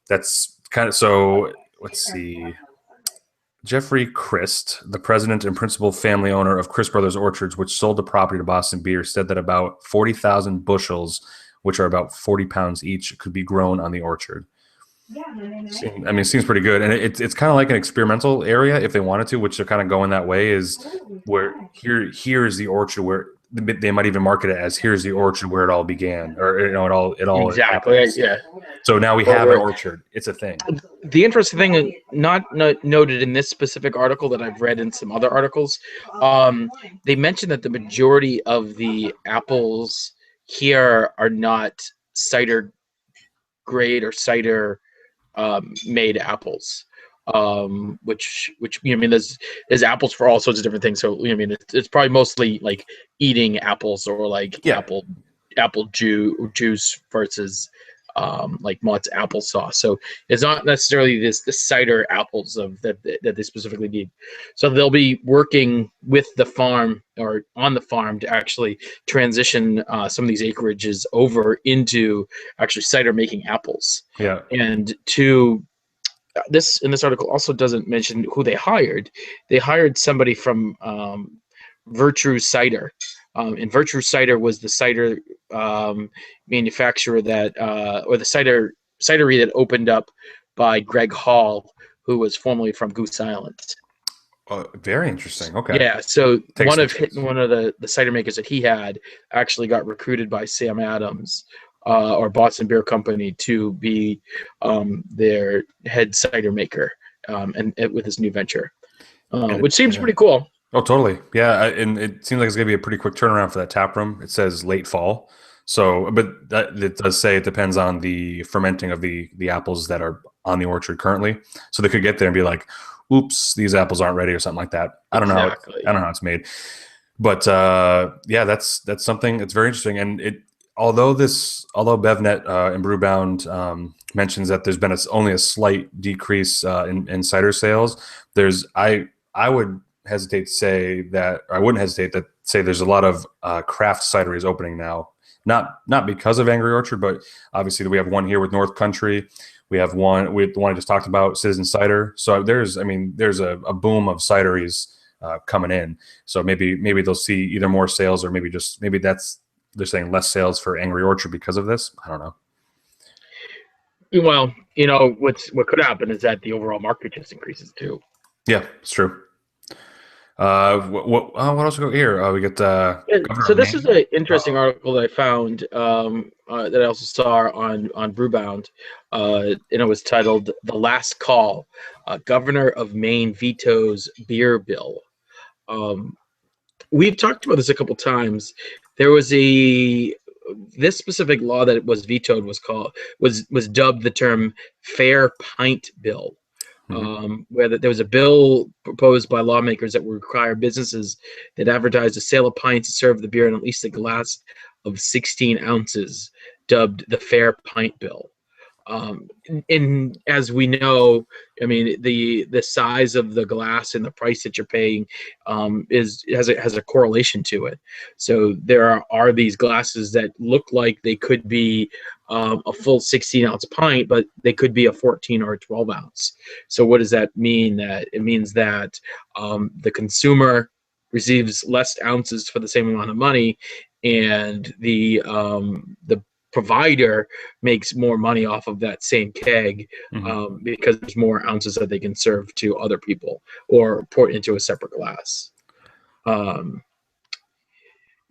that's kind of so. Let's see. Jeffrey Christ, the president and principal family owner of Christ Brothers Orchards, which sold the property to Boston Beer, said that about 40,000 bushels, which are about 40 pounds each, could be grown on the orchard. I mean, it seems pretty good, and it's kind of like an experimental area if they wanted to, which they're kind of going that way. Is where here's the orchard where they might even market it as here's the orchard where it all began, or it all Exactly. happens. Yeah. So now we have an orchard. It's a thing. The interesting thing, not noted in this specific article that I've read in some other articles, they mentioned that the majority of the apples here are not cider grade or cider made apples. Which I mean, there's apples for all sorts of different things. So I mean, it's probably mostly like eating apples or like Yeah. apple juice versus like Mott's applesauce. So it's not necessarily the cider apples that they specifically need. So they'll be working with the farm or on the farm to actually transition some of these acreages over into actually cider making apples. Yeah. And this article also doesn't mention who they hired. They hired somebody from Virtue Cider. And Virtue Cider was the cider manufacturer that, or the cidery that opened up by Greg Hall, who was formerly from Goose Island. Very interesting. Okay. Yeah, so Takes one of the cider makers that he had actually got recruited by Sam Adams, or Boston Beer Company, to be their head cider maker, and with his new venture, which seems pretty cool. Oh, totally. Yeah, and it seems like it's going to be a pretty quick turnaround for that tap room. It says late fall. So, but it does say it depends on the fermenting of the apples that are on the orchard currently. So they could get there and be like, "Oops, these apples aren't ready," or something like that. I don't know. Exactly. I don't know how it's made. But yeah, that's something. It's very interesting. And although BevNet and Brewbound mentions that there's been only a slight decrease in cider sales, I would hesitate to say that, or I wouldn't hesitate to say there's a lot of craft cideries opening now. Not because of Angry Orchard, but obviously we have one here with North Country. We have one with the one I just talked about, Citizen Cider. So there's a boom of cideries coming in. So maybe they'll see either more sales, or maybe they're saying less sales for Angry Orchard because of this. I don't know. Well, what could happen is that the overall market just increases too. Yeah, it's true. What else we got here? We got And Governor so of this is Maine. an interesting Oh, article that I found that I also saw on Brewbound, and it was titled "The Last Call: Governor of Maine Vetoes Beer Bill." Um, we've talked about this a couple times. There was a this specific law that was vetoed was dubbed the term "Fair Pint Bill." mhm. Where there was a bill proposed by lawmakers that would require businesses that advertise the sale of pints to serve the beer in at least a glass of 16 ounces, dubbed the Fair Pint Bill. And as we know, I mean, the size of the glass and the price that you're paying is has a correlation to it. So there are these glasses that look like they could be a full 16-ounce pint, but they could be a 14 or a 12 ounce. So what does that mean? That it means that the consumer receives less ounces for the same amount of money, and the provider makes more money off of that same keg Mhm. because there's more ounces that they can serve to other people or pour into a separate glass. Um,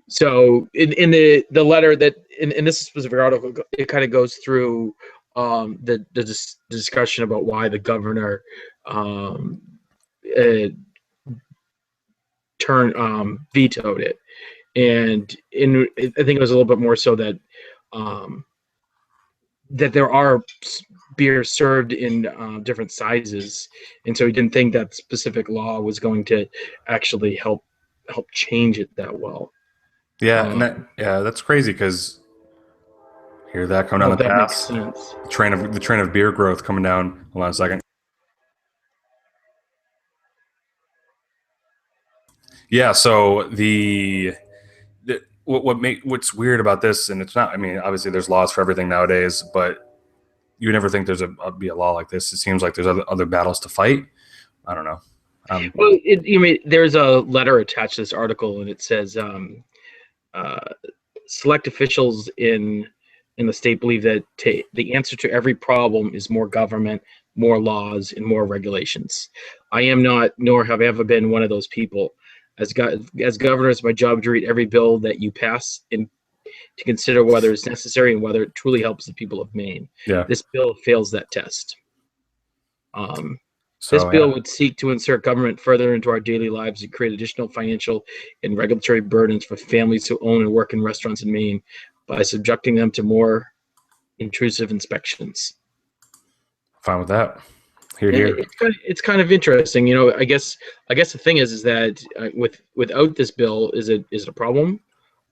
so in the letter that in this specific article, it kind of goes through the discussion about why the governor um, uh, vetoed it, and I think it was a little bit more so that um, that there are beers served in different sizes, and so he didn't think that specific law was going to actually help change it that well. Yeah, and Um, that's crazy because hear that I coming don't down know if the that makes pass. sense. The train of beer growth coming down. Hold on a second. Yeah, so what's weird about this, and it's not. I mean, obviously there's laws for everything nowadays, but you would never think be a law like this. It seems like there's other battles to fight. I don't know. Um, Well, you mean there's a letter attached to this article, and it says uh, select officials in the state believe that the answer to every problem is more government, more laws, and more regulations. I am not, nor have I ever been one of those people. As governor, it's my job to read every bill that you pass and to consider whether it's necessary and whether it truly helps the people of Maine. yeah. This bill fails that test. Um, this So bill yeah, would seek to insert government further into our daily lives and create additional financial and regulatory burdens for families who own and work in restaurants in Maine by subjecting them to more intrusive inspections. fine with that. Here, And here. it's kind of interesting, you know. I guess the thing is that without this bill, is it a problem?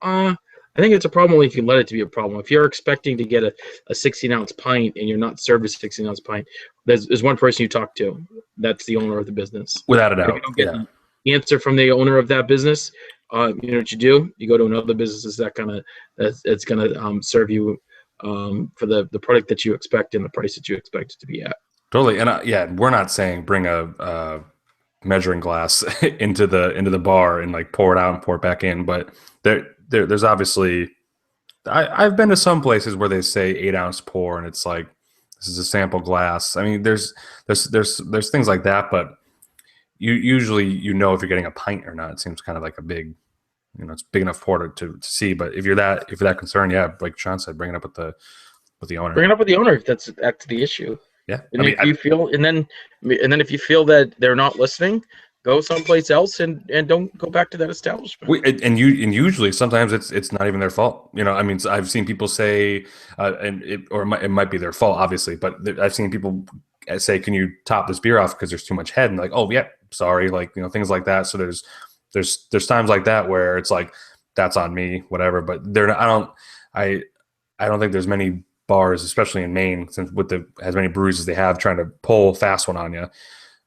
I think it's a problem if you let it to be a problem. If you're expecting to get a 16-ounce pint and you're not served a 16-ounce pint, there's one person you talk to. That's the owner of the business. Without a And if you doubt. don't get Yeah, the answer from the owner of that business, you know what you do? You go to another business that's gonna serve you for the product that you expect and the price that you expect it to be at. totally. And yeah, we're not saying bring a measuring glass into the bar and like pour it out and pour it back in, but there's obviously I've been to some places where they say 8 ounce pour and it's like this is a sample glass. I mean, there's things like that, but you usually if you're getting a pint or not. It seems kind of like a big, it's big enough pour to see. But if you're that concerned, yeah, like Sean said, bring it up with the owner. Bring it up with the owner if that's the issue. Yeah, I And mean, if you feel and then if you feel that they're not listening, go someplace else and don't go back to that establishment. and usually sometimes it's not even their fault. I mean, I've seen people say, it might be their fault, obviously, but I've seen people say, "Can you top this beer off because there's too much head?" And like, "Oh, yeah, sorry," like things like that. So there's times like that where it's like that's on me, whatever. But I don't think there's many bars, especially in Maine, since with as many brews as they have, trying to pull a fast one on you.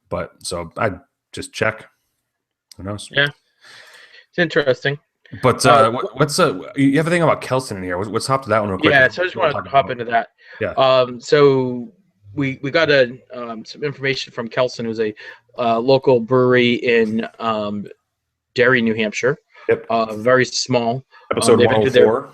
But so I just check. Who knows? Yeah, it's interesting. But Uh, what's you have a thing about Kelson in here? What's hop to that one real quick? yeah, 'Cause so I just we want want to to talk hop about into that. yeah. So we got some information from Kelson, who's a local brewery in Derry, New Hampshire. Yep. Very small. Episode They've entered their 104.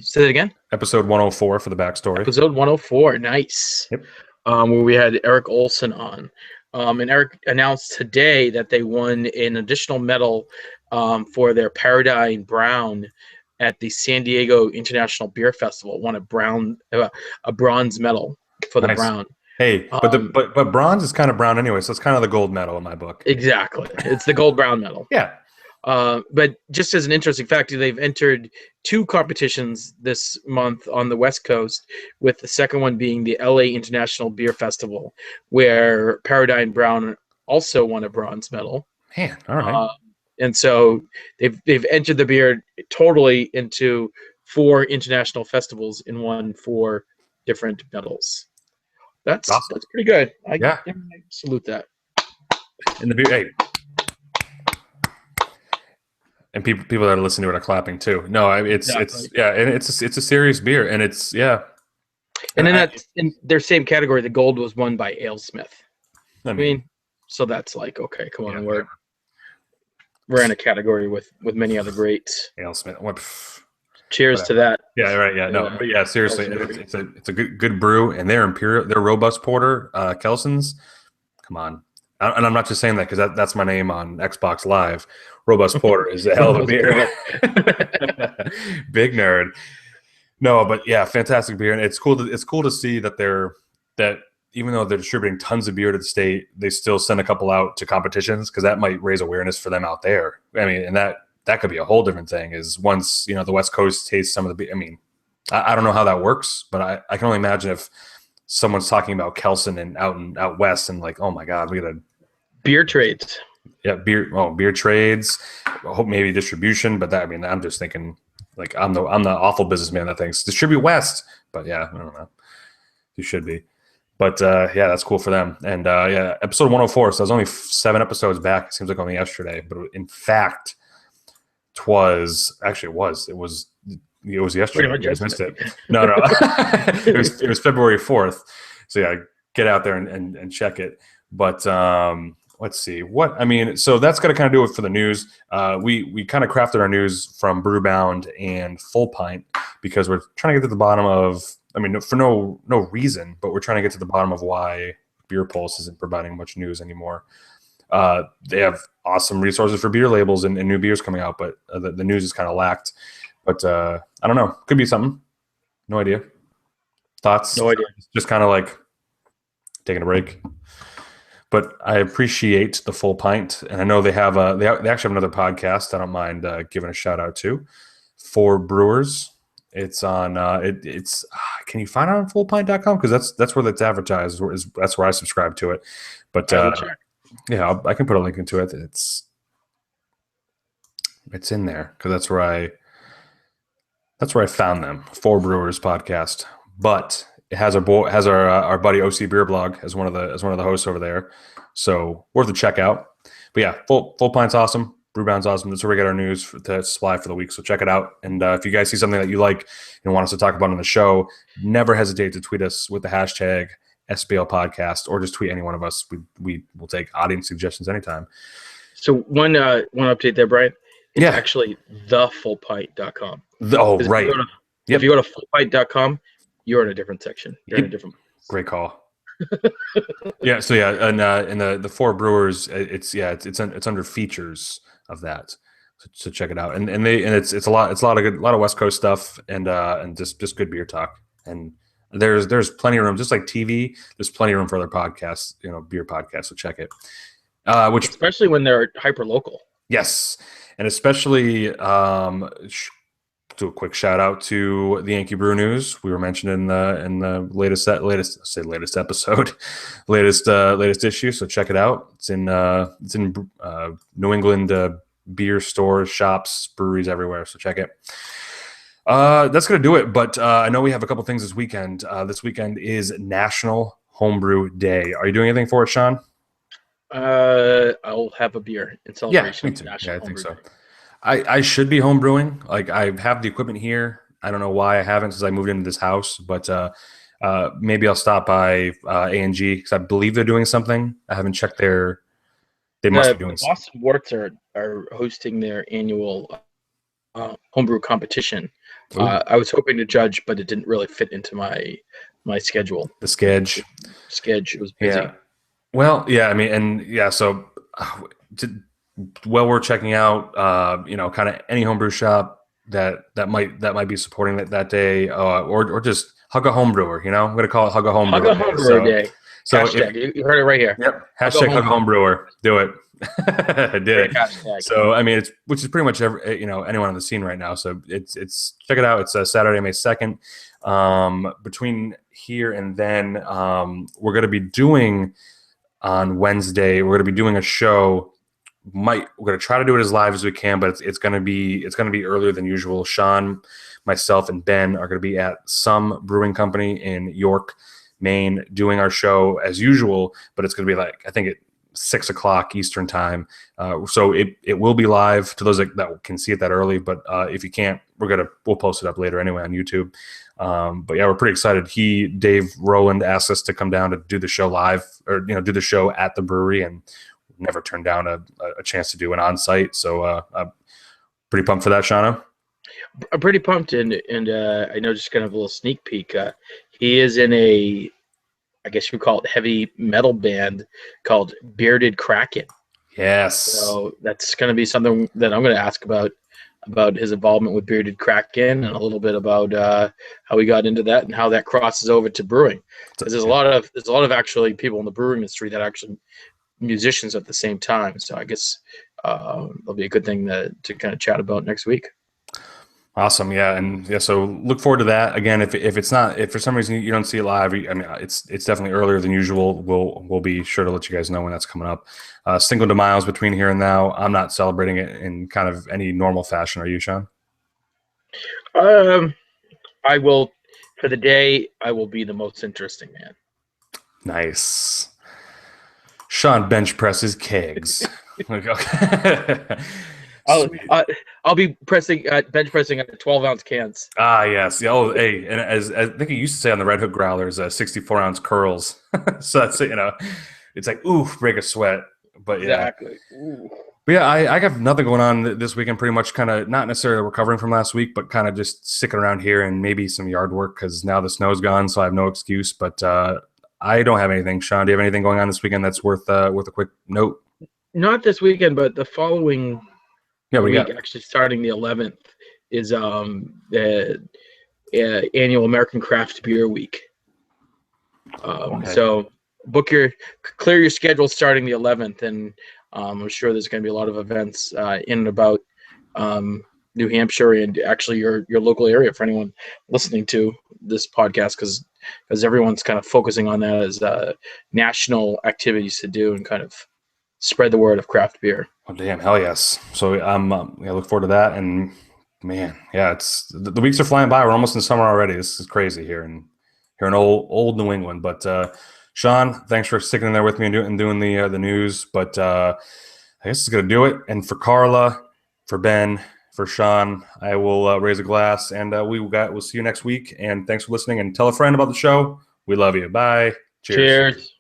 say that again. Episode 104 for the backstory. Episode 104. Nice. Yep. Where we had Eric Olson on. And Eric announced today that they won an additional medal for their Paradigm Brown at the San Diego International Beer Festival. Won a bronze medal for the Nice. brown. Hey, but bronze is kind of brown anyway, so it's kind of the gold medal in my book. Exactly, it's the gold brown medal. Yeah. But just as an interesting fact, they've entered 2 competitions this month on the West Coast, with the second one being the LA International Beer Festival, where Paradigm Brown also won a bronze medal. Man, all right. And so they've entered the beer totally into 4 international festivals and won 4 different medals. That's Awesome. That's pretty good. I salute that. And the beer, hey. And people that are listening to it are clapping too. No, it's and it's a serious beer, and it's And then that's in their same category. The gold was won by AleSmith. I mean, so that's like, okay, come on, we're in a category with many other greats. AleSmith. Cheers to that. Yeah, right. Yeah, no, but yeah, seriously, it's a good brew, and their robust porter, Kelson's. Come on, and I'm not just saying that because that's my name on Xbox Live. Robust porter is a hell of a beer. Big nerd. No, but yeah, fantastic beer, and it's cool to see that even though they're distributing tons of beer to the state, they still send a couple out to competitions because that might raise awareness for them out there. I mean, and that could be a whole different thing. Is once the West Coast tastes some of the beer. I mean, I don't know how that works, but I can only imagine if someone's talking about Kelson and out west and like, oh my God, we got a beer trades. Yeah, beer trades. I hope maybe distribution, but I'm just thinking like I'm the awful businessman that thinks distribute west, but yeah, I don't know. You should be, but yeah, that's cool for them. And yeah, episode 104. So I was only 7 episodes back. It seems like only yesterday, but in fact, it was yesterday. You guys missed it. No, it was February 4th. So yeah, get out there and check it. But let's see so that's going to kind of do it for the news. We kind of crafted our news from Brewbound and Full Pint because we're trying to get to the bottom of, for no reason, but we're trying to get to the bottom of why Beer Pulse isn't providing much news anymore. They have awesome resources for beer labels and new beers coming out, but the news is kind of lacked. But I don't know. Could be something. No idea. Thoughts? No idea. Just kind of like taking a break. But I appreciate the Full Pint, and I know they have they actually have another podcast. I don't mind giving a shout out to For Brewers. It's on it's can you find it on fullpint.com because that's where it's advertised. That's where I subscribe to it. But yeah, I can put a link into it. It's in there because that's where I found them. For Brewers podcast, but it has our buddy OC Beer Blog as one of the hosts over there, so worth a check out. But yeah, Full Pint's awesome, Brewbound's awesome. That's where we get our news to supply for the week. So check it out, and if you guys see something that you like and want us to talk about on the show, never hesitate to tweet us with the hashtag SBL Podcast, or just tweet any one of us. We will take audience suggestions anytime. So one update there, Brian. It's actually thefullpint.com. Right. If you go to fullpint.com. You're in a different section. You're in a different place. Great call. Yeah. So yeah, and in the For Brewers, it's under features of that. So check it out. And it's a lot of West Coast stuff and just good beer talk. And there's plenty of room, just like TV. There's plenty of room for other podcasts, beer podcasts. So check it. Which especially when they're hyper local. Yes, and especially. Do a quick shout out to the Yankee Brew News. We were mentioned in the latest episode, latest issue. So check it out. It's in New England beer stores, shops, breweries everywhere. So check it. That's gonna do it. But I know we have a couple things this weekend. This weekend is National Homebrew Day. Are you doing anything for it, Sean? I'll have a beer in celebration. Yeah, me too. Yeah, I think so. I should be home brewing. Like I have the equipment here. I don't know why I haven't since I moved into this house, but maybe I'll stop by A&G because I believe they're doing something. I haven't checked they must be doing something. Boston Worts are hosting their annual homebrew competition. I was hoping to judge, but it didn't really fit into my schedule. The schedule was busy. Yeah. Well, yeah, I mean, and yeah, so uh, to, well, we're checking out, kind of any homebrew shop that might be supporting that day, or just hug a homebrewer. I'm going to call it Hug a Hug Homebrewer a Day. homebrewer day. So if Hashtag. You heard it right here. yep, Hug a hashtag Hug a homebrewer. Homebrewer, do it. I did Great it. hashtag. So I mean, it's which is pretty much anyone on the scene right now. So it's check it out. It's Saturday, May 2nd. Between here and then, we're going to be doing on Wednesday. We're going to be doing a show. We're going to try to do it as live as we can, but it's going to be earlier than usual. Sean, myself, and Ben are going to be at some brewing company in York, Maine, doing our show as usual. But it's going to be like, I think, at 6 o'clock Eastern time. So it will be live to those that can see it that early. But if you can't, we'll post it up later anyway on YouTube. But yeah, we're pretty excited. Dave Rowland asked us to come down to do the show live, or do the show at the brewery, and never turned down a chance to do an on-site. So I'm pretty pumped for that, Shauna. I'm pretty pumped, and I know, just kind of a little sneak peek. He is in I guess you would call it, heavy metal band called Bearded Kraken. Yes. So that's going to be something that I'm going to ask about his involvement with Bearded Kraken, and a little bit about how he got into that and how that crosses over to brewing. Because there's a lot of actually people in the brewing industry that are actually musicians at the same time. So I guess it'll be a good thing to kind of chat about next week. Awesome. Yeah. And yeah, so look forward to that. Again, if it's not, if for some reason you don't see it live, I mean, it's definitely earlier than usual. We'll be sure to let you guys know when that's coming up. Cinco de Mayo's between here and now. I'm not celebrating it in kind of any normal fashion. Are you, Sean? I will, for the day, I will be the most interesting man. Nice. Sean bench presses kegs. I'll be bench pressing 12-ounce cans. Ah, yes. Yeah. Oh, hey, and as I think you used to say on the Red Hook Growlers, 64-ounce curls. So that's it's like, ooh, break a sweat. But yeah, exactly. Ooh. But yeah, I have nothing going on this weekend. Pretty much, kind of not necessarily recovering from last week, but kind of just sticking around here and maybe some yard work because now the snow's gone, so I have no excuse. But I don't have anything. Sean, do you have anything going on this weekend that's worth a quick note? Not this weekend, but the following. Yeah, we week, got actually starting the 11th, is the annual American Craft Beer Week. Okay. So clear your schedule starting the 11th, and I'm sure there's going to be a lot of events in and about New Hampshire and actually your local area for anyone listening to this podcast, because everyone's kind of focusing on that as national activities to do and kind of spread the word of craft beer. Oh, damn, hell yes. So I look forward to that. And man, yeah, it's the weeks are flying by. We're almost in summer already. This is crazy here in old New England. But Sean, thanks for sticking in there with me and doing the news. But I guess it's gonna do it. And for Carla, for Ben, for Sean, I will raise a glass, and we'll see you next week. And thanks for listening. And tell a friend about the show. We love you. Bye. Cheers. Cheers.